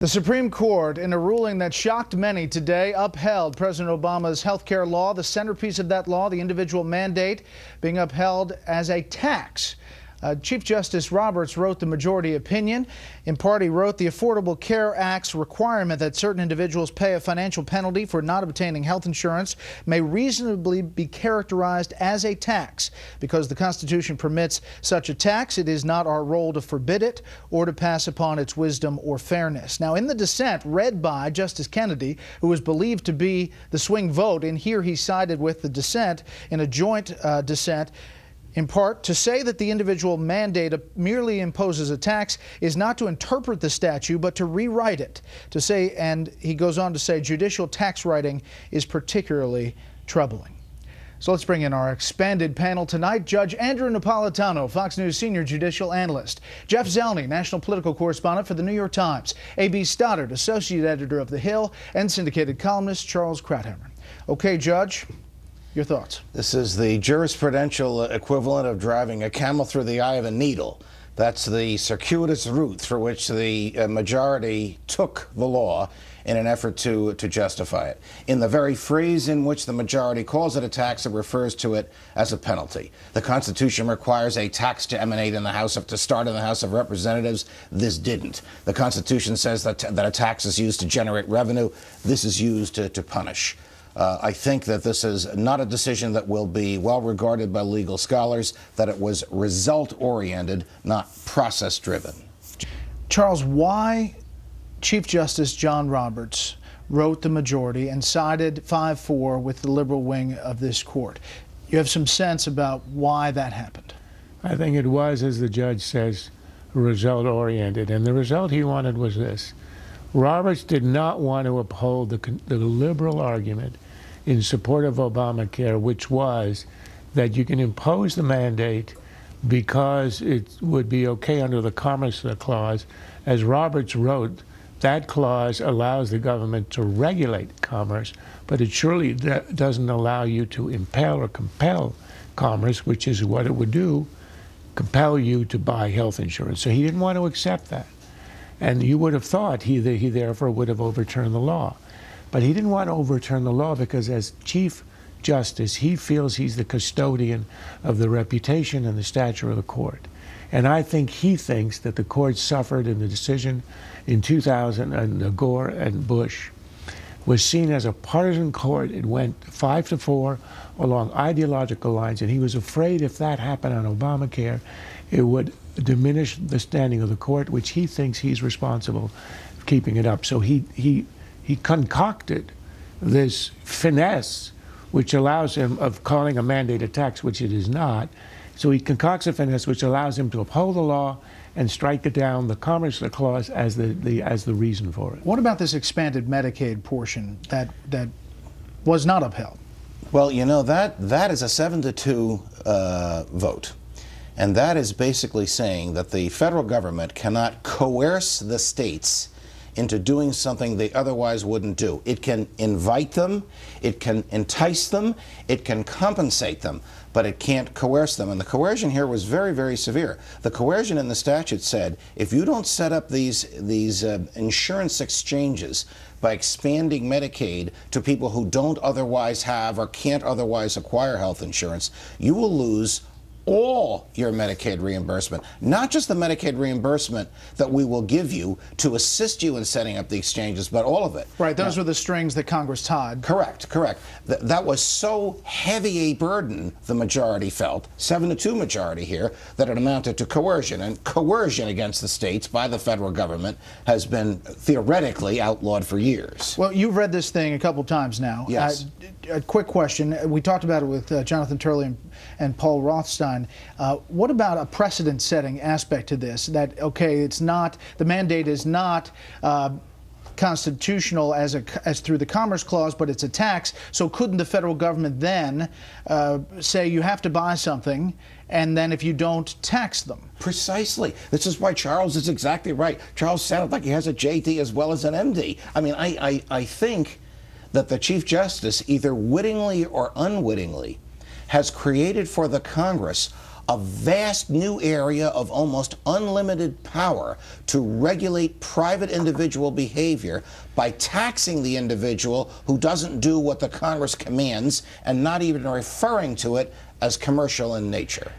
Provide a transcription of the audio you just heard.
The Supreme Court, in a ruling that shocked many today, upheld President Obama's health care law. The centerpiece of that law, the individual mandate, being upheld as a tax. Chief Justice Roberts wrote the majority opinion. In part, he wrote the Affordable Care Act's requirement that certain individuals pay a financial penalty for not obtaining health insurance may reasonably be characterized as a tax. Because the Constitution permits such a tax, it is not our role to forbid it or to pass upon its wisdom or fairness. Now, in the dissent read by Justice Kennedy, who was believed to be the swing vote, and here he sided with the dissent in a joint dissent, in part, to say that the individual mandate merely imposes a tax is not to interpret the statute, but to rewrite it. To say, and he goes on to say, judicial tax writing is particularly troubling. So let's bring in our expanded panel tonight. Judge Andrew Napolitano, Fox News senior judicial analyst. Jeff Zelny, national political correspondent for the New York Times. A.B. Stoddard, associate editor of The Hill, and syndicated columnist Charles Krauthhammer. Okay, Judge. Your thoughts? This is the jurisprudential equivalent of driving a camel through the eye of a needle. That's the circuitous route through which the majority took the law in an effort to justify it. In the very phrase in which the majority calls it a tax, it refers to it as a penalty. The Constitution requires a tax to emanate in the to start in the House of Representatives. This didn't. The Constitution says that a tax is used to generate revenue. This is used to punish. I think that this is not a decision that will be well regarded by legal scholars, that it was result-oriented, not process-driven. Charles, why Chief Justice John Roberts wrote the majority and sided 5-4 with the liberal wing of this court? You have some sense about why that happened? I think it was, as the judge says, result-oriented. And the result he wanted was this. Roberts did not want to uphold the liberal argument in support of Obamacare, which was that you can impose the mandate because it would be okay under the Commerce Clause. As Roberts wrote, that clause allows the government to regulate commerce, but it surely doesn't allow you to impel or compel commerce, which is what it would do, compel you to buy health insurance. So he didn't want to accept that. And you would have thought he therefore would have overturned the law. But he didn't want to overturn the law because as Chief Justice, he feels he's the custodian of the reputation and the stature of the court. And I think he thinks that the court suffered in the decision in 2000, and Gore and Bush was seen as a partisan court. It went 5-4 along ideological lines, and he was afraid if that happened on Obamacare, it would diminish the standing of the court, which he thinks he's responsible for keeping it up. So he concocted this finesse, which allows him of calling a mandate a tax, which it is not. So he concocts a finesse which allows him to uphold the law and strike it down, the Commerce Clause, as the reason for it. What about this expanded Medicaid portion that was not upheld? Well, you know, that is a 7-2 vote. And that is basically saying that the federal government cannot coerce the states into doing something they otherwise wouldn't do. It can invite them, it can entice them, it can compensate them, but it can't coerce them. And the coercion here was very, very severe. The coercion in the statute said, if you don't set up these insurance exchanges by expanding Medicaid to people who don't otherwise have or can't otherwise acquire health insurance, you will lose all your Medicaid reimbursement, not just the Medicaid reimbursement that we will give you to assist you in setting up the exchanges, but all of it. Right, those were the strings that Congress tied. Correct, correct. That was so heavy a burden, the majority felt, 7-2 majority here, that it amounted to coercion. And coercion against the states by the federal government has been theoretically outlawed for years. Well, you've read this thing a couple times now. Yes. A quick question. We talked about it with Jonathan Turley and Paul Rothstein. What about a precedent-setting aspect to this? That, okay, it's not, the mandate is not constitutional as through the Commerce Clause, but it's a tax. So couldn't the federal government then say you have to buy something, and then if you don't, tax them? Precisely. This is why Charles is exactly right. Charles sounded like he has a JD as well as an MD. I mean, I think that the Chief Justice, either wittingly or unwittingly, has created for the Congress a vast new area of almost unlimited power to regulate private individual behavior by taxing the individual who doesn't do what the Congress commands and not even referring to it as commercial in nature.